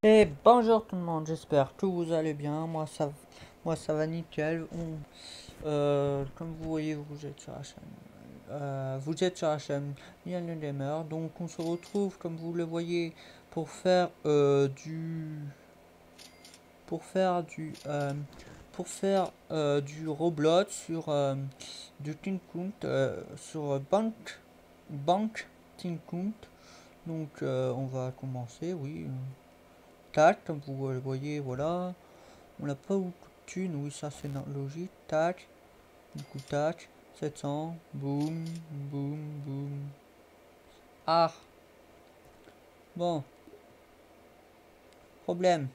Et bonjour tout le monde, j'espère que vous allez bien. Moi ça va nickel. Comme vous voyez, vous êtes sur la chaîne. Vous êtes sur la chaîne Lion le Gamer. Donc on se retrouve, comme vous le voyez, pour faire pour faire du, du Roblox sur du Tin Count, sur Bank Tin Count. Donc on va commencer, oui. Tac, comme vous le voyez, voilà. On n'a pas beaucoup de thunes, oui, ça c'est logique. Tac, du coup, tac, 700, boum, boum, boum. Ah, bon, problème.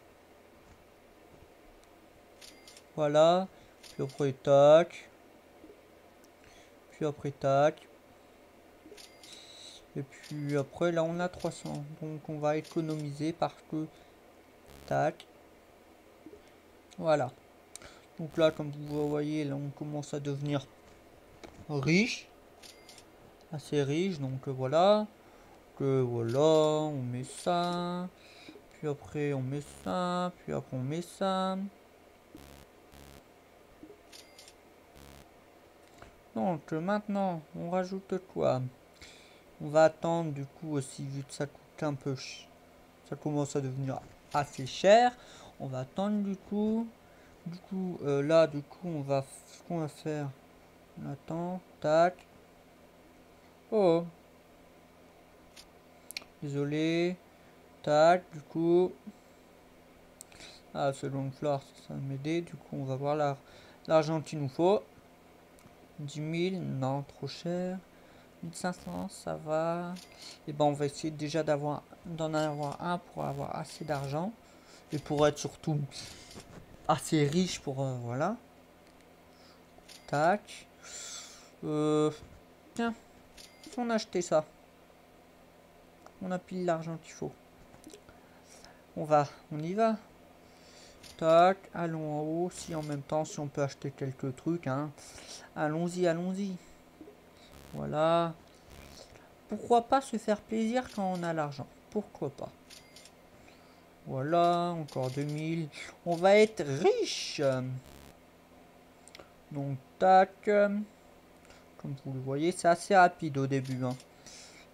Voilà, puis après, tac, puis après, tac. Et puis après, là, on a 300. Donc, on va économiser parce que, tac, voilà. Donc là, comme vous voyez, là, on commence à devenir riche, assez riche. Donc voilà, que voilà, on met ça. Puis après on met ça, puis après on met ça. Donc maintenant on rajoute quoi? On va attendre du coup aussi vu que ça coûte un peu, ça commence à devenir assez cher. On va attendre là du coup ce qu'on va faire, on attend, tac. Oh, désolé, tac, du coup, ah selon fleur ça va m'aider. Du coup on va voir l'argent qu'il nous faut. 10 000, non, trop cher. 1500, ça va. Et ben on va essayer déjà d'en avoir un pour avoir assez d'argent. Et pour être surtout assez riche pour... voilà. Tac. Euh, Tiens, si on a acheté ça. On a pile l'argent qu'il faut. On y va. Tac, allons en haut. Si en même temps, si on peut acheter quelques trucs, hein. Allons-y, allons-y. Voilà. Pourquoi pas se faire plaisir quand on a l'argent? Pourquoi pas? Voilà, encore 2000. On va être riche. Donc, tac. Comme vous le voyez, c'est assez rapide au début, hein.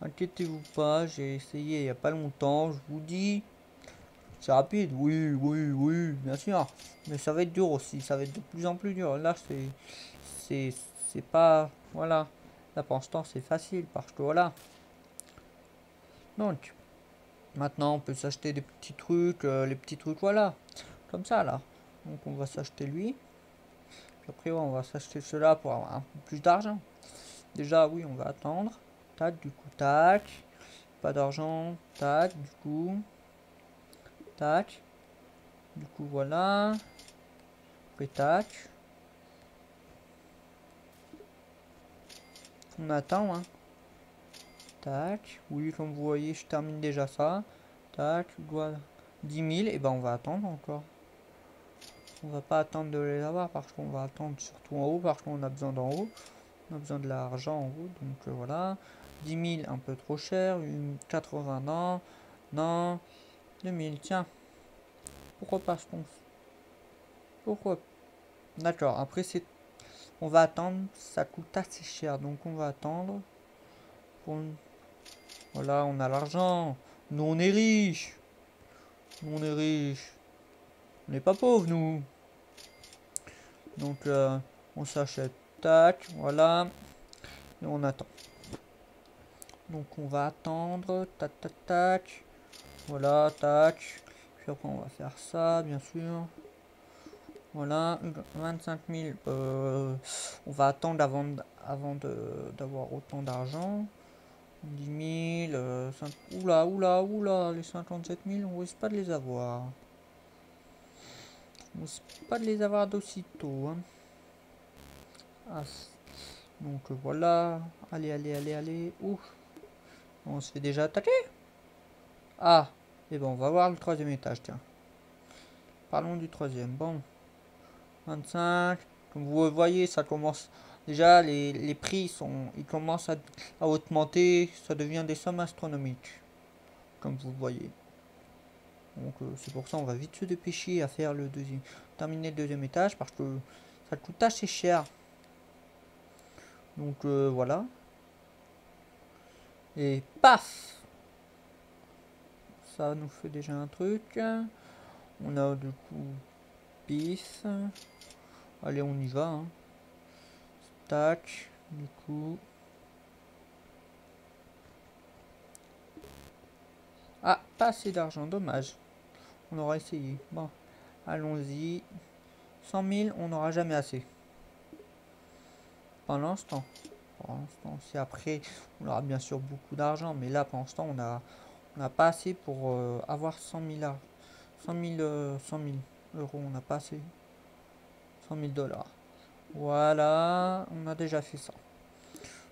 Inquiétez-vous pas, j'ai essayé il n'y a pas longtemps. Je vous dis, c'est rapide. Oui, oui, oui, bien sûr. Mais ça va être dur aussi. Ça va être de plus en plus dur. Là, c'est, c'est pas, voilà. Là, pour l'instant, c'est facile parce que voilà. Donc, maintenant, on peut s'acheter des petits trucs, les petits trucs, voilà. Comme ça, là. Donc, on va s'acheter lui. Puis après, ouais, on va s'acheter cela pour avoir un peu plus d'argent. Déjà, oui, on va attendre. Tac, du coup, tac. Pas d'argent. Tac, du coup. Tac. Du coup, voilà. Après, tac. On attend, hein. Tac. Oui, comme vous voyez, je termine déjà ça. Tac, voilà. 10 000. Et ben, on va attendre encore. On va pas attendre de les avoir parce qu'on va attendre surtout en haut parce qu'on a besoin d'en haut. On a besoin de l'argent en haut. Donc, voilà. 10 000, un peu trop cher. 80, non. Non. 2000, tiens. Pourquoi pas, je pense. Pourquoi? D'accord, après c'est... On va attendre, ça coûte assez cher, donc on va attendre. Pour... Voilà, on a l'argent. Nous on est riches. Nous on est riches. On n'est pas pauvres, nous. Donc on s'achète. Tac, voilà. Et on attend. Donc on va attendre. Tac, tac, tac. Voilà, tac. Puis après on va faire ça, bien sûr. Voilà, 25 000. On va attendre d'avoir autant d'argent. 10 000, oula, oula, oula, les 57 000, on risque pas de les avoir. On risque pas de les avoir d'aussitôt, hein. Ah, donc voilà, allez, allez, allez, allez. Ouh, on se fait déjà attaquer. Ah, et bon, on va voir le troisième étage, tiens. Parlons du troisième. Bon, 25. Comme vous voyez, ça commence. Déjà, les prix ils commencent à augmenter. Ça devient des sommes astronomiques, comme vous le voyez. Donc c'est pour ça on va vite se dépêcher à faire le deuxième, terminer le deuxième étage parce que ça coûte assez cher. Donc voilà. Et paf! Ça nous fait déjà un truc. On a du coup pif. Allez, on y va. Hein. Tac. Du coup. Ah, pas assez d'argent, dommage. On aura essayé. Bon, allons-y. 100 000, on n'aura jamais assez. Pour l'instant. Pour l'instant, si après, on aura bien sûr beaucoup d'argent. Mais là, pour l'instant, on n'a pas assez pour avoir 100 000, 100 000, 100 000 euros. On n'a pas assez. 100 000 dollars. Voilà, on a déjà fait ça.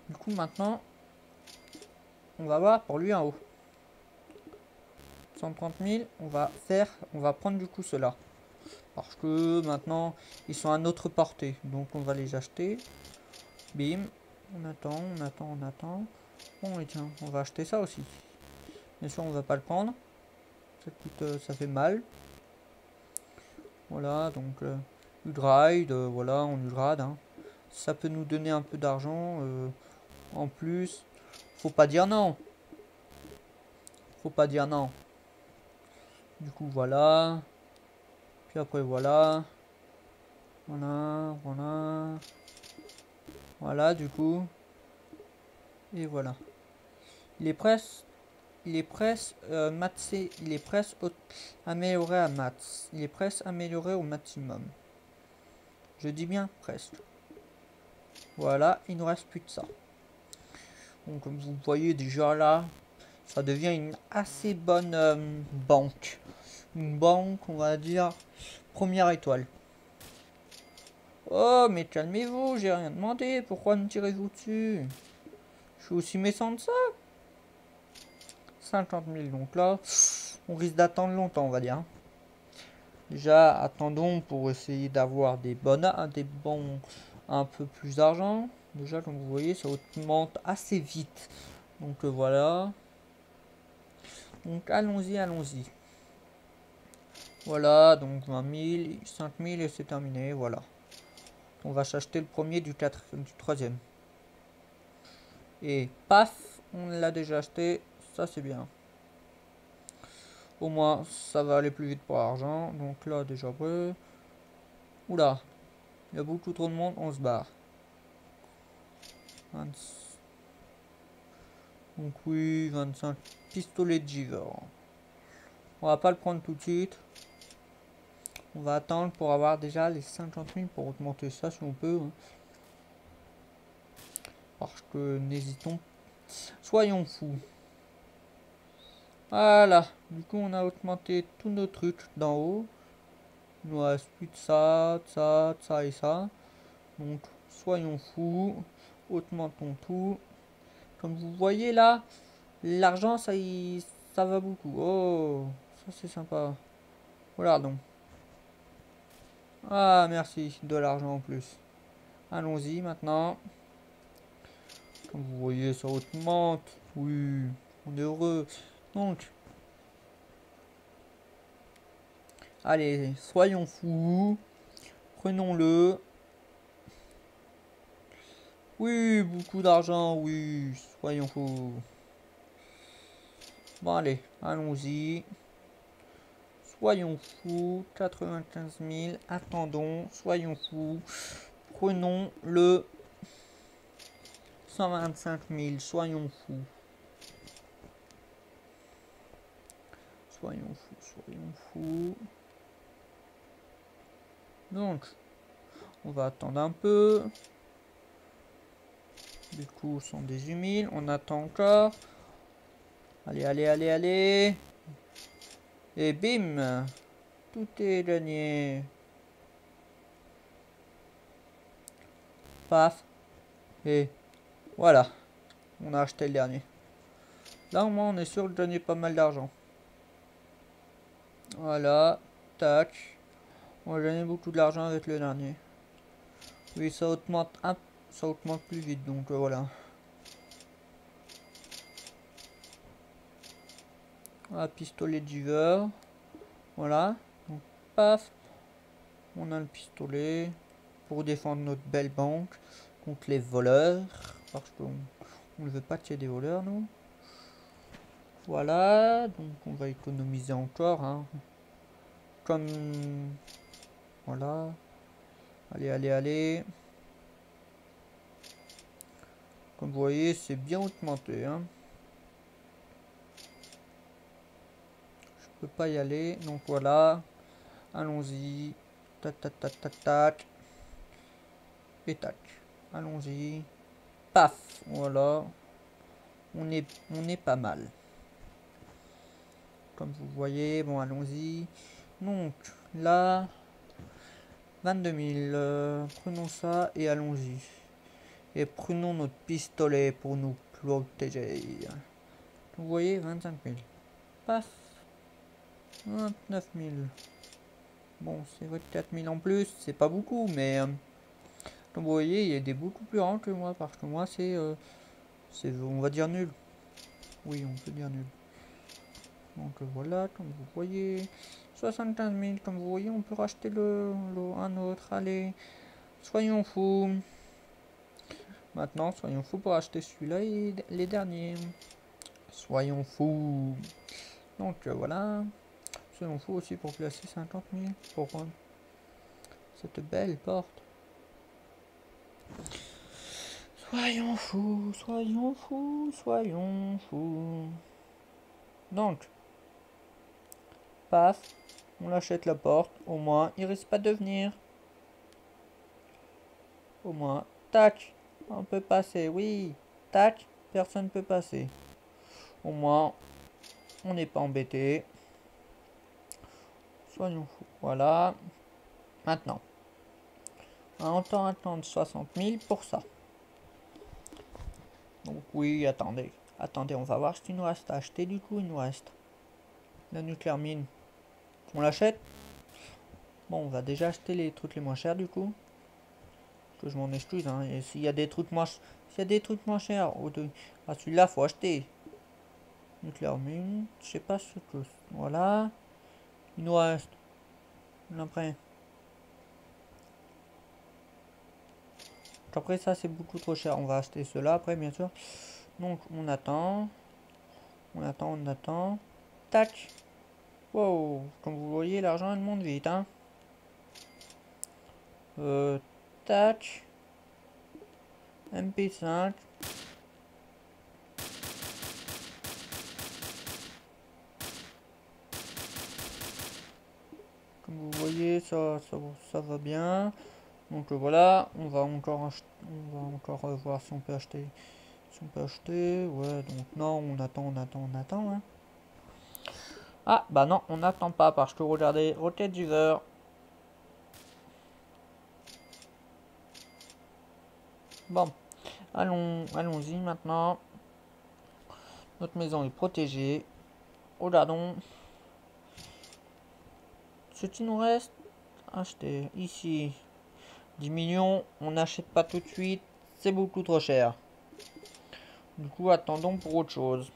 Du coup, maintenant, on va voir pour lui en haut. 130 000, on va prendre du coup cela. Parce que maintenant, ils sont à notre portée. Donc, on va les acheter. Bim. On attend, on attend, on attend. Bon, et tiens, on va acheter ça aussi. Bien sûr, on va pas le prendre. Ça coûte, ça fait mal. Voilà, donc, Udraide, voilà, on Udrade. Hein. Ça peut nous donner un peu d'argent. En plus, faut pas dire non. Faut pas dire non. Du coup, voilà. Puis après, voilà. Voilà, voilà. Voilà, du coup. Et voilà. Il est presque. Il est presque matsé. Il est presque amélioré à maths. Il est presque amélioré au maximum. Je dis bien presque. Voilà, il nous reste plus que ça. Donc, comme vous voyez déjà là, ça devient une assez bonne banque. Une banque, on va dire, première étoile. Oh, mais calmez-vous, j'ai rien demandé. Pourquoi me tirez-vous dessus? Je suis aussi méchant de ça. 50 000, donc là, on risque d'attendre longtemps, on va dire. Déjà, attendons pour essayer d'avoir des bons, un peu plus d'argent. Déjà, comme vous voyez, ça augmente assez vite. Donc voilà. Donc allons-y, allons-y. Voilà, donc 20 000, 5 000 et c'est terminé, voilà. On va s'acheter le premier du troisième. Et paf, on l'a déjà acheté, ça c'est bien. Au moins, ça va aller plus vite pour l'argent. Donc là, déjà, oula, il y a beaucoup trop de monde, on se barre. Donc oui, 25 pistolets de Giver. On va pas le prendre tout de suite. On va attendre pour avoir déjà les 50 000 pour augmenter ça si on peut. Hein. Parce que n'hésitons, soyons fous. Voilà, du coup on a augmenté tous nos trucs d'en haut. Il nous reste plus de ça, de ça et ça. Donc soyons fous, augmentons tout. Comme vous voyez là, l'argent ça va beaucoup. Oh, ça c'est sympa. Voilà donc. Ah merci, de l'argent en plus. Allons-y maintenant. Comme vous voyez, ça augmente. Oui, on est heureux. Donc, allez, soyons fous. Prenons-le. Oui, beaucoup d'argent, oui, soyons fous. Bon, allez, allons-y. Soyons fous. 95 000. Attendons, soyons fous. Prenons le 125 000. Soyons fous. Soyons fous, soyons fous. Donc, on va attendre un peu. Du coup, 118 000. On attend encore. Allez, allez, allez, allez. Et bim. Tout est gagné. Paf. Et voilà. On a acheté le dernier. Là, au moins, on est sûr de gagner pas mal d'argent. Voilà. Tac. On va gagner beaucoup d'argent avec le dernier. Oui, ça augmente ça augmente plus vite, donc voilà. Ah, pistolet de Giver. Voilà. Donc, paf. On a le pistolet pour défendre notre belle banque contre les voleurs. Parce qu'on ne veut pas qu'il y ait des voleurs, nous. Voilà. Donc, on va économiser encore. Hein. Comme... Voilà. Allez, allez, allez. Comme vous voyez, c'est bien augmenté. Hein. Je peux pas y aller. Donc, voilà. Allons-y. Tac, tac, tac, tac, tac. Et tac. Allons-y. Paf. Voilà. On est pas mal. Comme vous voyez. Bon, allons-y. Donc, là. 22 000. Prenons ça et allons-y. Et prenons notre pistolet pour nous protéger. Vous voyez, 25 000. Paf. 29 000. Bon, c'est vrai que 4 000 en plus, c'est pas beaucoup, mais... comme vous voyez, il y a des beaucoup plus grands que moi, parce que moi, c'est on va dire nul. Oui, on peut dire nul. Donc voilà, comme vous voyez, 75 000, comme vous voyez, on peut racheter un autre. Allez, soyons fous. Maintenant, soyons fous pour acheter celui-là et les derniers. Soyons fous. Donc voilà. Soyons fous aussi pour placer 50 000 pour cette belle porte. Soyons fous, soyons fous, soyons fous. Donc, paf, on achète la porte. Au moins, il risque pas de venir. Au moins, tac, on peut passer, oui. Tac, personne peut passer. Au moins, on n'est pas embêté. Soyons fous. Voilà. Maintenant, on va attendre 60 000 pour ça. Donc oui, attendez. Attendez, on va voir ce qu'il nous reste à acheter. Du coup, il nous reste la nucléaire mine. On l'achète. Bon, on va déjà acheter les trucs les moins chers du coup. Que je m'en excuse. Hein. Et s'il y a des trucs moins, chers, celui-là, faut acheter. Nucléaire mine. Je sais pas ce que. Voilà. Il nous reste. Après. Après ça, c'est beaucoup trop cher. On va acheter cela après, bien sûr. Donc, on attend. On attend, on attend. Tac. Wow. Comme vous voyez, l'argent, il monte vite, hein. Tac. MP5. Comme vous voyez, ça va bien. Donc voilà, on va encore voir si on peut acheter. Si on peut acheter, ouais, donc non, on attend, hein. Ah, bah non, on n'attend pas parce que regardez, Rocket Diver. Bon, allons-y maintenant. Notre maison est protégée. Regardons. Ce qui nous reste, acheter ici 10 millions, on n'achète pas tout de suite, c'est beaucoup trop cher. Du coup, attendons pour autre chose.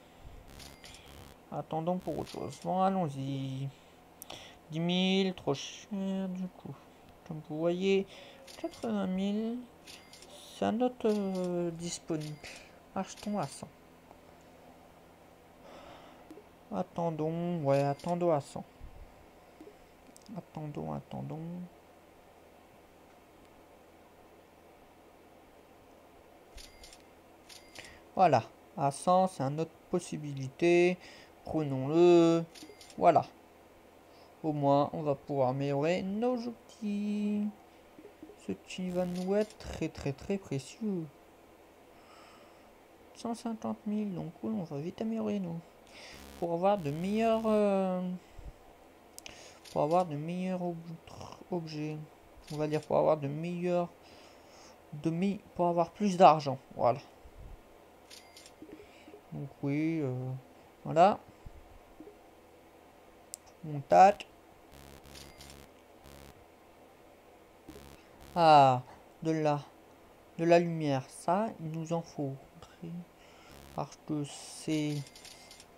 Bon, allons-y. 10 000, trop cher du coup. Comme vous voyez, 80 000, c'est un autre disponible. Achetons à 100. Attendons, ouais, attendons à 100. Attendons. Voilà, à 100, c'est une autre possibilité. Prenons-le. Voilà. Au moins, on va pouvoir améliorer nos outils. Ce qui va nous être très précieux. 150 000, donc cool, on va vite améliorer nous. Pour avoir de meilleurs... objets. On va dire pour avoir de meilleurs... pour avoir plus d'argent. Voilà. Donc oui, voilà. On tac. Ah, de la lumière. Ça, il nous en faut. Parce que c'est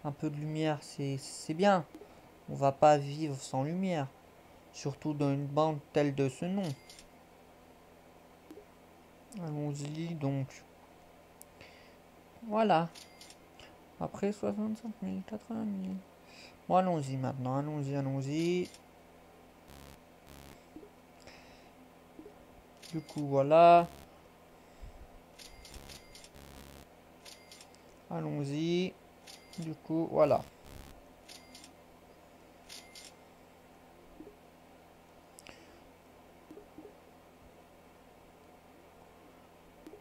un peu de lumière, c'est bien. On va pas vivre sans lumière. Surtout dans une bande telle de ce nom. Allons-y donc. Voilà. Après 65 000, 80 000. Bon, allons-y maintenant. Allons-y, allons-y. Du coup, voilà. Allons-y. Du coup, voilà.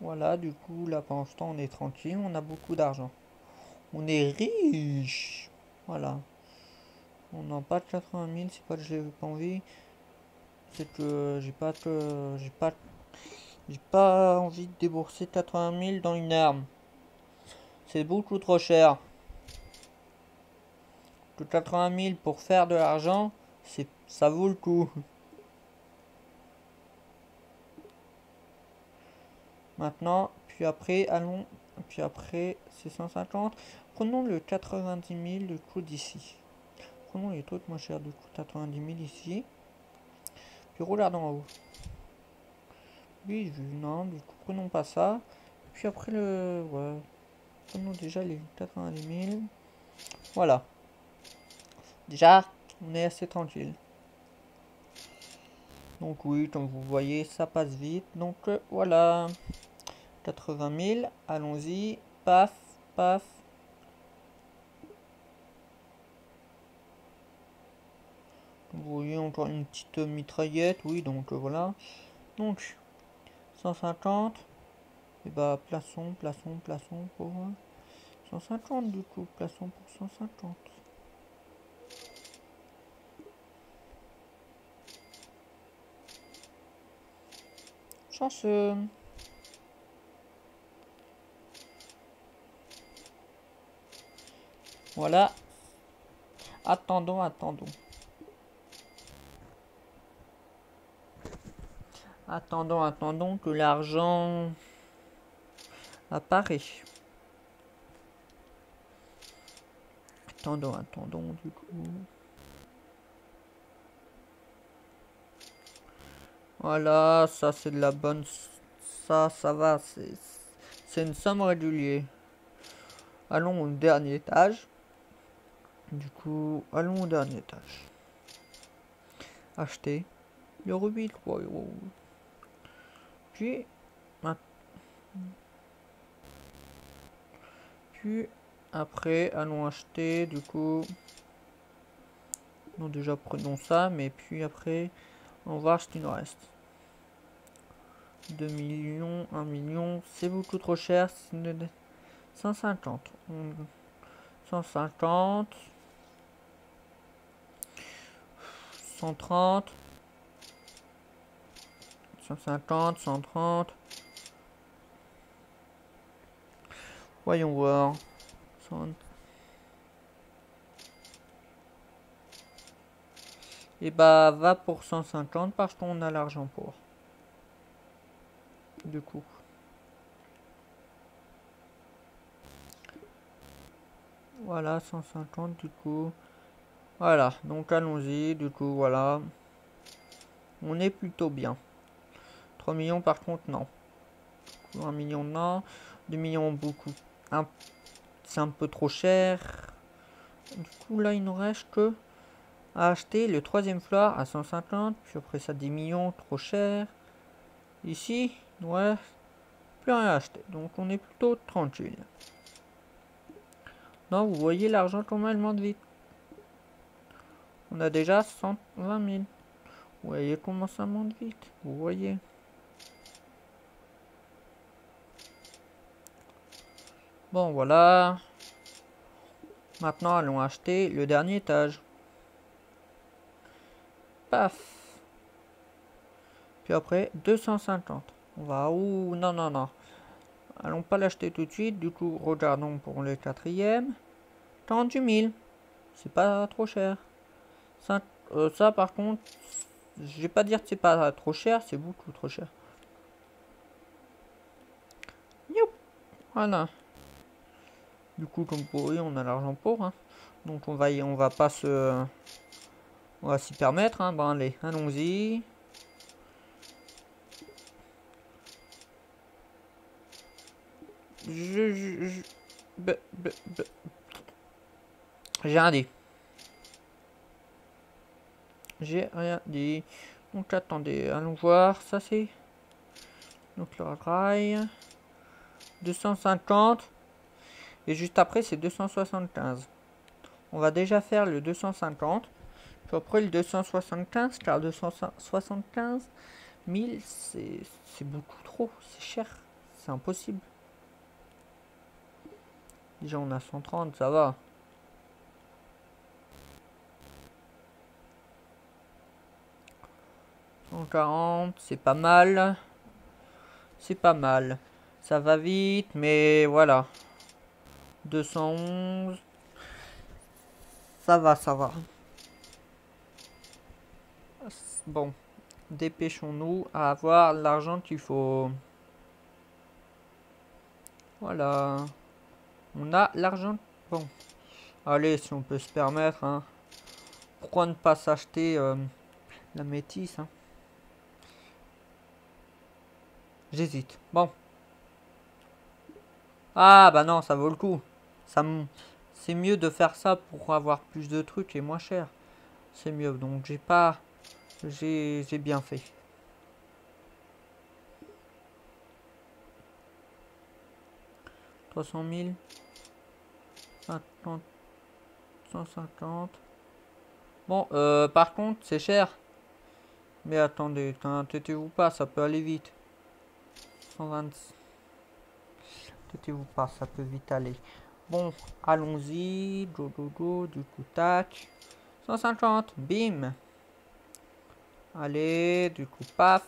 Voilà, du coup, là, pendant ce temps, on est tranquille. On a beaucoup d'argent. On est riche. Voilà. On n'a pas de 80 000. C'est pas que j'ai pas envie. C'est que j'ai pas envie de débourser 80 000 dans une arme. C'est beaucoup trop cher. Que 80 000 pour faire de l'argent, ça vaut le coup. Maintenant, puis après, allons. Puis après, c'est 150. Prenons le 90 000 du coup d'ici. Prenons les trucs moins chers du coup 90 000 ici. Puis regardons en haut. Oui, non, du coup prenons pas ça. Puis après le... Ouais. Prenons déjà les 90 000. Voilà. Déjà, on est assez tranquille. Donc oui, comme vous voyez, ça passe vite. Donc voilà. 80 000. Allons-y. Paf, paf. Vous voyez encore une petite mitraillette. Oui, donc voilà. Donc 150. Et bah plaçons pour 150 du coup. Plaçons pour 150. Chanceux. Voilà. Attendons, attendons. Attendons, attendons que l'argent apparaît. Attendons, attendons du coup. Voilà, ça c'est de la bonne... Ça va, c'est une somme régulière. Allons au dernier étage. Du coup, allons au dernier étage. Acheter le rubis 3 euros. Puis, après, allons acheter du coup... Non, déjà prenons ça, mais puis après, on va voir ce qu'il nous reste. 2 millions, 1 million, c'est beaucoup trop cher. 150. 150. 130. 150, 130. Voyons voir. 100. Et bah, va pour 150 parce qu'on a l'argent pour. Du coup. Voilà, 150 du coup. Voilà, donc allons-y, du coup, voilà. On est plutôt bien. 3 millions par contre, non. 1 million, non. 2 millions, beaucoup. C'est un peu trop cher. Du coup, là, il nous reste que à acheter le troisième floor à 150. Puis après ça, 10 millions, trop cher. Ici, ouais, plus rien à acheter. Donc, on est plutôt tranquille. Non, vous voyez l'argent comment elle monte vite. On a déjà 120 000. Vous voyez comment ça monte vite. Vous voyez. Bon, voilà. Maintenant, allons acheter le dernier étage. Paf. Puis après, 250. On va où? Non, non, non. Allons pas l'acheter tout de suite. Du coup, regardons pour le quatrième. 38 000. C'est pas trop cher. Ça, par contre, je vais pas dire que c'est pas trop cher. C'est beaucoup trop cher. Youp. Voilà. Du coup, comme vous voyez, on a l'argent pour. Hein. Donc on va pas se... On va s'y permettre, hein. Bon allez, allons-y. Be- be- be- J'ai rien dit. J'ai rien dit. Donc attendez, allons voir. Ça c'est... Donc le rail. 250. Et juste après c'est 275. On va déjà faire le 250. Puis après le 275, car 275 000 c'est beaucoup trop. C'est cher. C'est impossible. Déjà on a 130, ça va. 140, c'est pas mal. C'est pas mal. Ça va vite, mais voilà. 211. Ça va, ça va. Bon, dépêchons-nous à avoir l'argent qu'il faut. Voilà. On a l'argent. Bon. Allez, si on peut se permettre, hein. Pourquoi ne pas s'acheter la métisse, hein. J'hésite. Bon. Ah, bah non, ça vaut le coup. C'est mieux de faire ça pour avoir plus de trucs et moins cher. C'est mieux. Donc, j'ai pas... J'ai bien fait. 300 000. 50. 150. Bon, par contre, c'est cher. Mais attendez, têtez-vous pas, ça peut aller vite. 120. Têtez-vous pas, ça peut vite aller. Bon, allons-y. Go, go, go. Du coup, tac. 150. Bim. Allez, du coup, paf.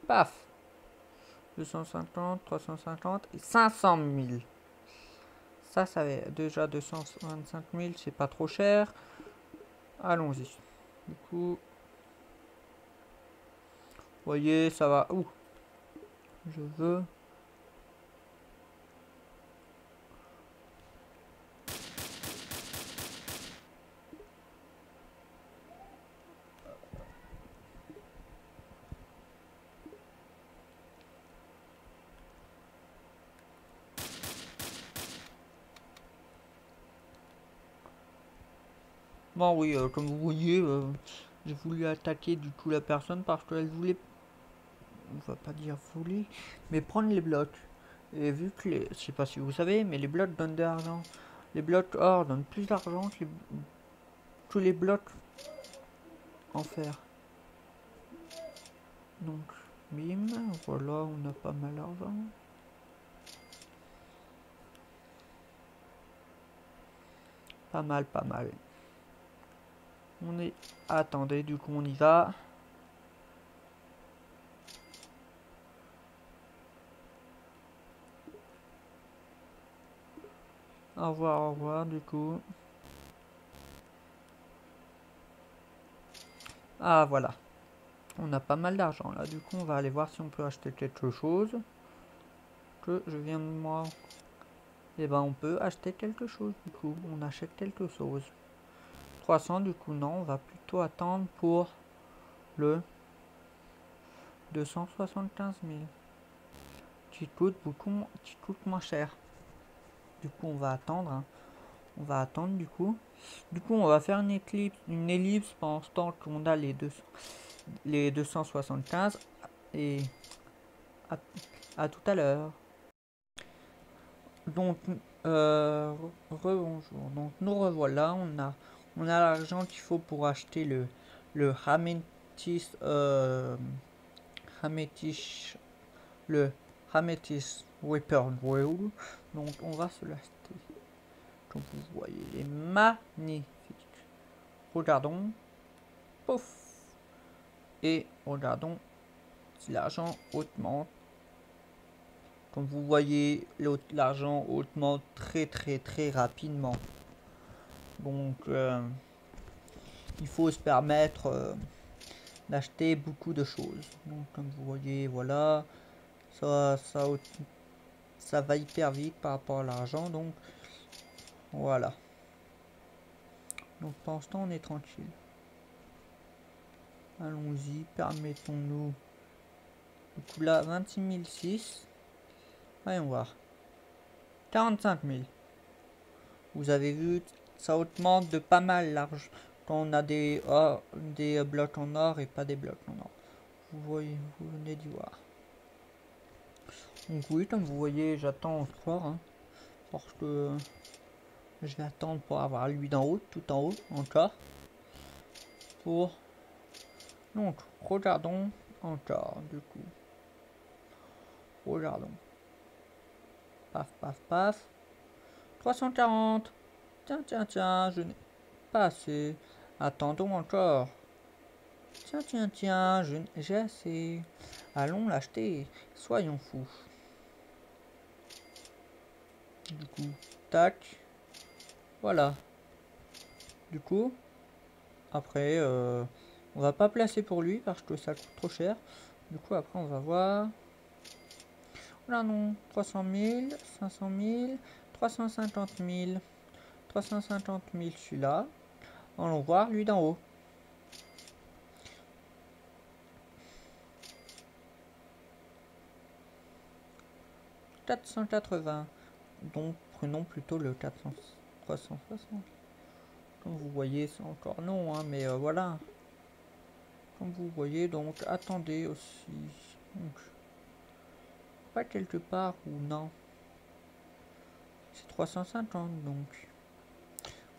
Paf. 250, 350 et 500 000. Ça va déjà 225 000, c'est pas trop cher. Allons-y. Du coup, vous voyez, ça va. Ouh. Je veux. Bon, oui, comme vous voyez, j'ai voulu attaquer du coup la personne parce qu'elle voulait, on va pas dire voler, mais prendre les blocs. Et vu que les, je sais pas si vous savez, mais les blocs donnent de l'argent. Les blocs or donnent plus d'argent que tous les blocs en fer. Donc, bim, voilà, on a pas mal d'argent. Pas mal, pas mal. On est... Attendez, du coup on y va. Au revoir, du coup. Ah, voilà. On a pas mal d'argent, là. Du coup, on va aller voir si on peut acheter quelque chose. Que je viens de moi. Et ben, on peut acheter quelque chose, du coup. On achète quelque chose. 300, du coup, non. On va plutôt attendre pour le 275 000. Qui coûte beaucoup, qui coûte moins cher. Du coup, on va attendre, hein. On va attendre, du coup. Du coup, on va faire une ellipse pendant ce temps qu'on a les 275. Et à tout à l'heure. Donc, rebonjour. Donc, nous revoilà. On a l'argent qu'il faut pour acheter le Hametis, Hametis, le Hametis Reaper Drill. Donc, on va se l'acheter. Comme vous voyez, il est magnifique. Regardons. Pouf. Et regardons si l'argent augmente. Comme vous voyez, l'argent augmente très rapidement. Donc, il faut se permettre d'acheter beaucoup de choses. Donc, comme vous voyez, voilà, ça va hyper vite par rapport à l'argent. Donc, Voilà. Donc pendant ce temps, on est tranquille. Allons-y, permettons-nous. Du coup là, 26 006. Voyons voir. 45 000. Vous avez vu, ça augmente de pas mal large quand on a des blocs en or et pas des blocs en or. Vous voyez, vous venez d'y voir. Donc oui, comme vous voyez, j'attends encore. Hein, parce que je vais attendre pour avoir lui d'en haut, tout en haut, encore. Pour... Donc, regardons encore, du coup. Regardons. Paf, paf, paf. 340. Tiens, tiens, tiens, je n'ai pas assez. Attendons encore. Tiens, tiens, tiens, j'ai assez. Allons l'acheter. Soyons fous. Du coup, tac. Voilà. Du coup, après, on va pas placer pour lui parce que ça coûte trop cher. Du coup, après, on va voir. Là, non. 300 000, 500 000, 350 000. 350 000 celui-là. Allons voir lui d'en haut. « 480. Donc, prenons plutôt le 360. Comme vous voyez, c'est encore non, hein, mais voilà. Comme vous voyez, donc, attendez aussi. Donc, pas quelque part ou non. C'est 350, donc.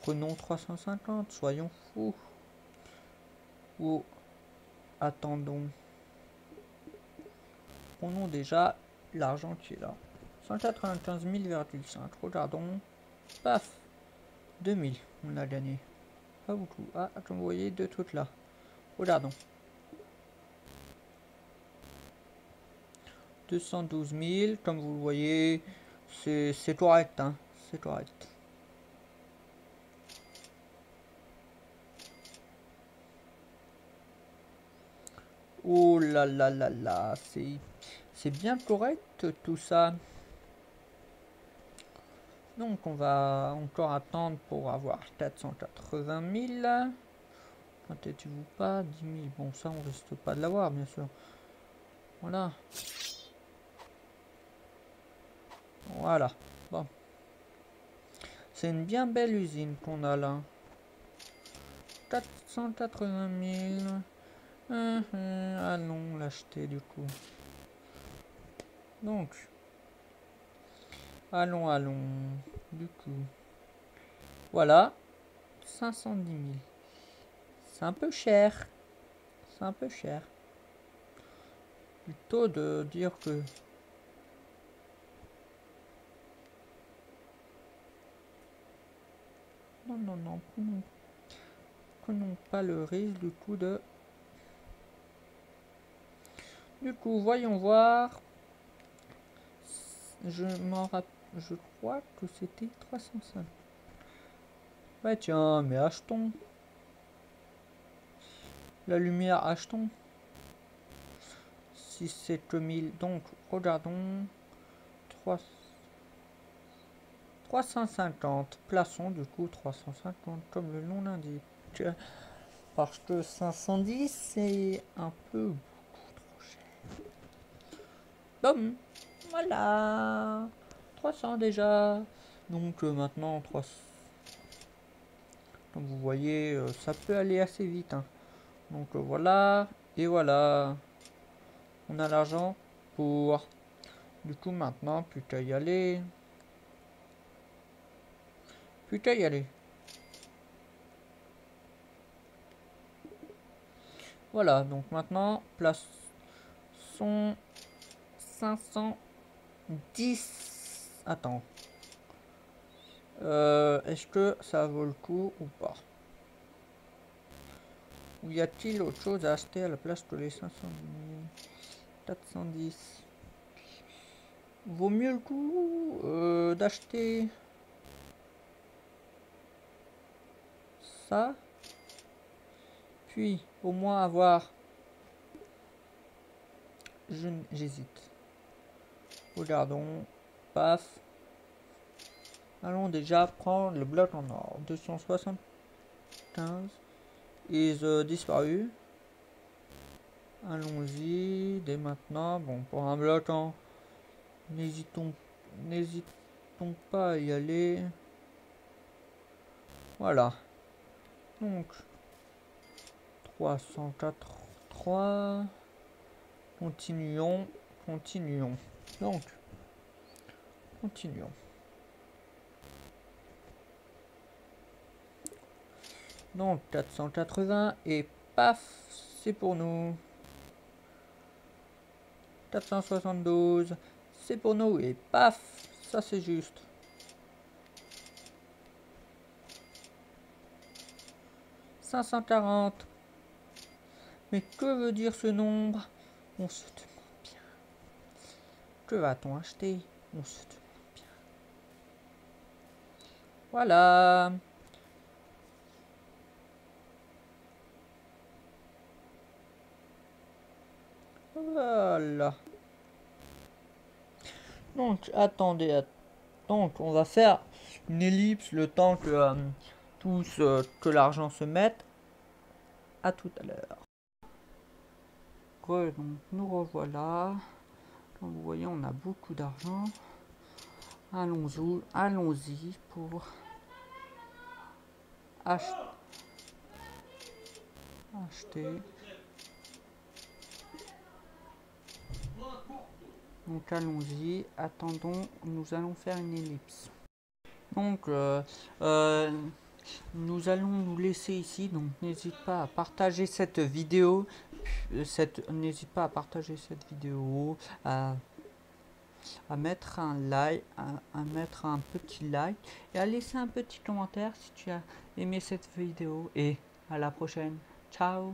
Prenons 350, soyons fous. Ou, attendons. Prenons déjà l'argent qui est là. 195 000,5. Regardons. Paf. 2000, on a gagné. Pas beaucoup. Ah, comme vous voyez, deux trucs là. Regardons. 212 000, comme vous le voyez, c'est correct, hein. C'est correct. Oh là là là là, c'est bien correct tout ça. Donc on va encore attendre pour avoir 480 000. Entêtez-vous pas, 10 000. Bon, ça on risque pas de l'avoir, bien sûr. Voilà. Voilà. Bon. C'est une bien belle usine qu'on a là. 480 000. Allons l'acheter du coup. Donc. Allons. Du coup. Voilà. 510 000. C'est un peu cher. C'est un peu cher. Plutôt de dire que... Non. Prenons pas le risque du coup de... Du coup, voyons voir. Je crois que c'était 305. Ouais, tiens, mais achetons. La lumière, achetons. Si c'est que 1000. Donc, regardons. 350. Plaçons du coup 350 comme le nom l'indique. Parce que 510, c'est un peu beaucoup trop cher. Boum. Voilà. 300 déjà. Donc maintenant 300. Comme vous voyez, ça peut aller assez vite. Hein. Donc voilà. Et voilà. On a l'argent pour... Du coup maintenant, plus qu'à y aller. Plus qu'à y aller. Voilà, donc maintenant, plaçons 510. Attends. Est-ce que ça vaut le coup ou pas? Ou y a-t-il autre chose à acheter à la place que les 510 410? Vaut mieux le coup d'acheter ça. Puis, au moins avoir... J'hésite. Regardons. Paf. Allons déjà prendre le bloc en or. 275 is disparu. Allons-y dès maintenant. Bon, pour un bloc en... N'hésitons pas à y aller. Voilà. Donc, 383. Continuons. Donc, continuons. Donc, 480 et paf, c'est pour nous. 472, c'est pour nous et paf, ça c'est juste. 540. Mais que veut dire ce nombre? On se demande bien. Que va-t-on acheter? On se demande bien. Voilà. Voilà. Donc, attendez. Donc, on va faire une ellipse le temps que que l'argent se mette. À tout à l'heure. Donc, nous revoilà. Comme vous voyez, on a beaucoup d'argent. Allons-y pour acheter. Donc allons-y, attendons, nous allons faire une ellipse. Donc nous allons nous laisser ici, donc n'hésite pas à partager cette vidéo, n'hésite pas à partager cette vidéo, à mettre un like, à mettre un petit like et à laisser un petit commentaire si tu as aimé cette vidéo et à la prochaine. Ciao.